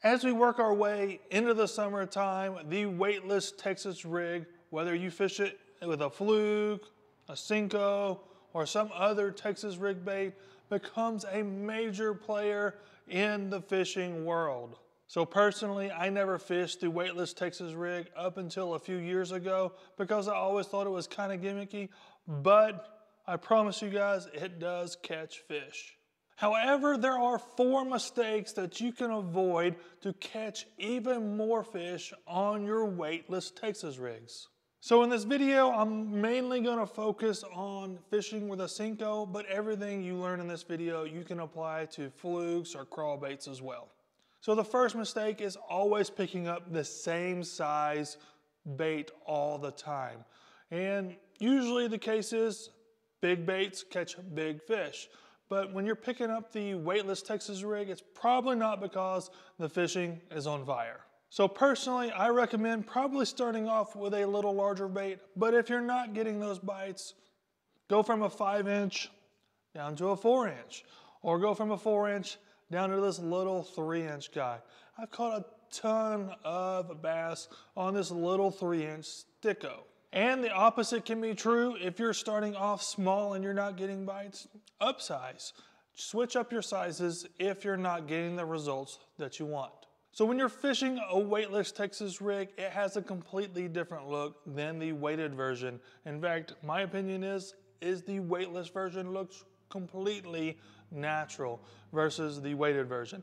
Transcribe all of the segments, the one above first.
As we work our way into the summertime, the Weightless Texas Rig, whether you fish it with a fluke, a Cinco, or some other Texas rig bait, becomes a major player in the fishing world. So personally, I never fished the Weightless Texas Rig up until a few years ago because I always thought it was kind of gimmicky, but I promise you guys, it does catch fish. However, there are 4 mistakes that you can avoid to catch even more fish on your Weightless Texas rigs. So in this video, I'm mainly going to focus on fishing with a Cinco, but everything you learn in this video, you can apply to flukes or crawl baits as well. So the first mistake is always picking up the same size bait all the time. And usually the case is big baits catch big fish. But when you're picking up the Weightless Texas Rig, it's probably not because the fishing is on fire. So personally, I recommend probably starting off with a little larger bait, but if you're not getting those bites, go from a 5-inch down to a 4-inch, or go from a 4-inch down to this little 3-inch guy. I've caught a ton of bass on this little 3-inch sticko. And the opposite can be true if you're starting off small and you're not getting bites. Upsize. Switch up your sizes if you're not getting the results that you want. So when you're fishing a Weightless Texas Rig, it has a completely different look than the weighted version. In fact, my opinion is the weightless version looks completely natural versus the weighted version.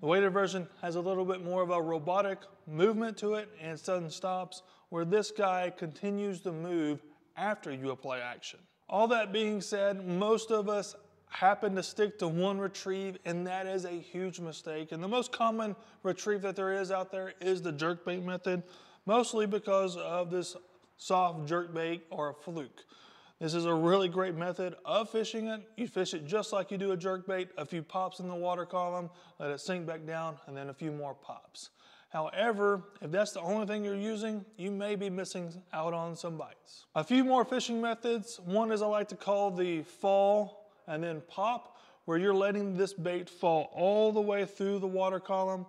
The weighted version has a little bit more of a robotic movement to it and sudden stops, where this guy continues to move after you apply action. All that being said, most of us happen to stick to one retrieve, and that is a huge mistake. And the most common retrieve that there is out there is the jerkbait method, mostly because of this soft jerkbait or a fluke. This is a really great method of fishing it. You fish it just like you do a jerkbait, a few pops in the water column, let it sink back down, and then a few more pops. However, if that's the only thing you're using, you may be missing out on some bites. A few more fishing methods. One is I like to call the fall and then pop, where you're letting this bait fall all the way through the water column,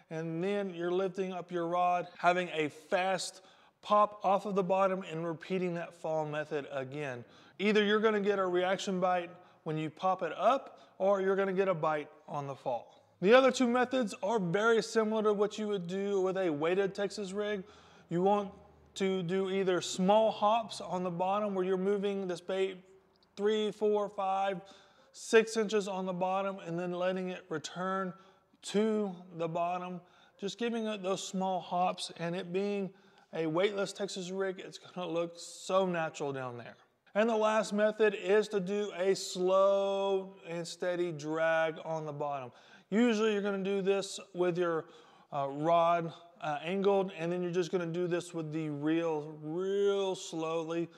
and then you're lifting up your rod, having a fast pop off of the bottom and repeating that fall method again. Either you're going to get a reaction bite when you pop it up, or you're going to get a bite on the fall. The other 2 methods are very similar to what you would do with a weighted Texas rig. You want to do either small hops on the bottom, where you're moving this bait 3, 4, 5, 6 inches on the bottom and then letting it return to the bottom. Just giving it those small hops, and it being a Weightless Texas Rig, it's gonna look so natural down there. And the last method is to do a slow and steady drag on the bottom. Usually you're gonna do this with your rod angled, and then you're just gonna do this with the reel real slowly.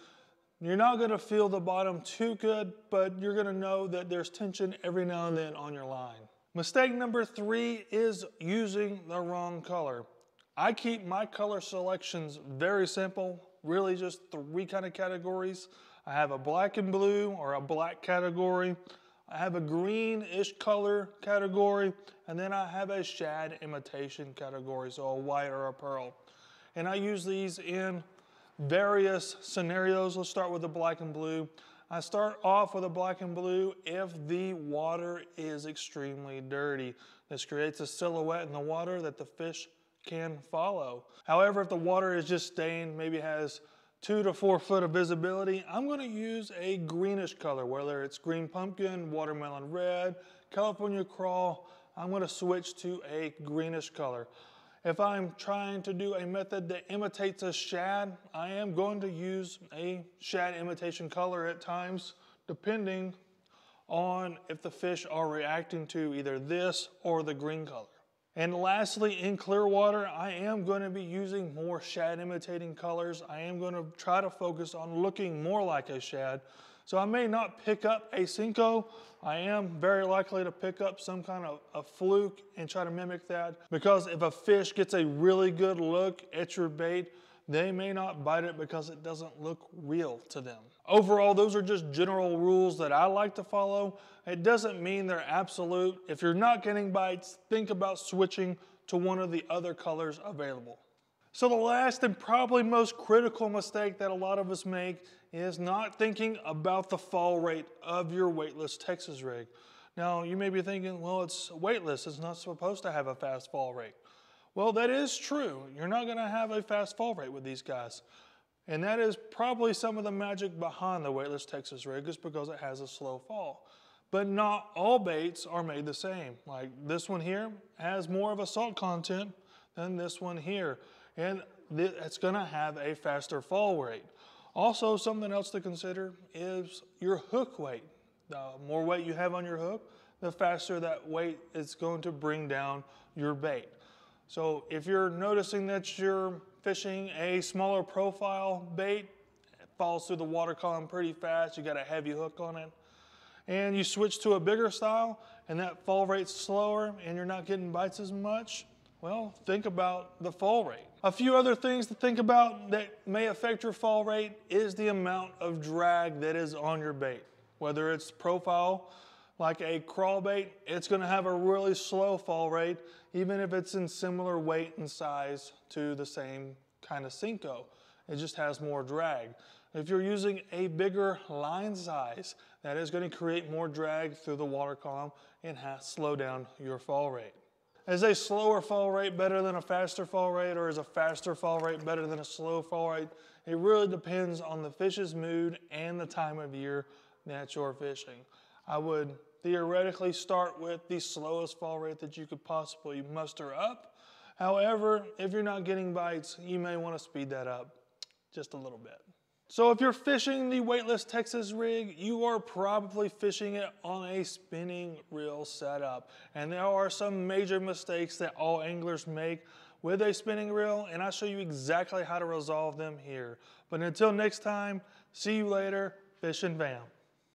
You're not gonna feel the bottom too good, but you're gonna know that there's tension every now and then on your line. Mistake number 3 is using the wrong color. I keep my color selections very simple, really just 3 kind of categories. I have a black and blue or a black category. I have a greenish color category, and then I have a shad imitation category, so a white or a pearl. And I use these in various scenarios. Let's start with the black and blue. I start off with a black and blue if the water is extremely dirty. This creates a silhouette in the water that the fish can follow. However, if the water is just stained, maybe has 2 to 4 foot of visibility, I'm going to use a greenish color, whether it's green pumpkin, watermelon red, California crawl. I'm going to switch to a greenish color. If I'm trying to do a method that imitates a shad, I am going to use a shad imitation color at times, depending on if the fish are reacting to either this or the green color. And lastly, in Clearwater, I am going to be using more shad imitating colors. I am going to try to focus on looking more like a shad. So I may not pick up a Cinco. I am very likely to pick up some kind of a fluke and try to mimic that, because if a fish gets a really good look at your bait, they may not bite it because it doesn't look real to them. Overall, those are just general rules that I like to follow. It doesn't mean they're absolute. If you're not getting bites, think about switching to one of the other colors available. So the last and probably most critical mistake that a lot of us make is not thinking about the fall rate of your weightless Texas rig. Now you may be thinking, well, it's weightless, it's not supposed to have a fast fall rate. Well, that is true. You're not going to have a fast fall rate with these guys. And that is probably some of the magic behind the weightless Texas rig, is because it has a slow fall. But not all baits are made the same. Like this one here has more of a salt content than this one here. And it's going to have a faster fall rate. Also, something else to consider is your hook weight. The more weight you have on your hook, the faster that weight is going to bring down your bait. So if you're noticing that you're fishing a smaller profile bait, it falls through the water column pretty fast, you got a heavy hook on it, and you switch to a bigger style and that fall rate's slower and you're not getting bites as much, well, think about the fall rate. A few other things to think about that may affect your fall rate is the amount of drag that is on your bait. Whether it's profile, like a crawl bait, it's going to have a really slow fall rate, even if it's in similar weight and size to the same kind of Senko. It just has more drag. If you're using a bigger line size, that is going to create more drag through the water column and slow down your fall rate. Is a slower fall rate better than a faster fall rate, or is a faster fall rate better than a slow fall rate? It really depends on the fish's mood and the time of year that you're fishing. I would theoretically start with the slowest fall rate that you could possibly muster up. However, if you're not getting bites, you may want to speed that up just a little bit. So if you're fishing the weightless Texas rig, you are probably fishing it on a spinning reel setup. And there are some major mistakes that all anglers make with a spinning reel, and I'll show you exactly how to resolve them here. But until next time, see you later, fish and fam.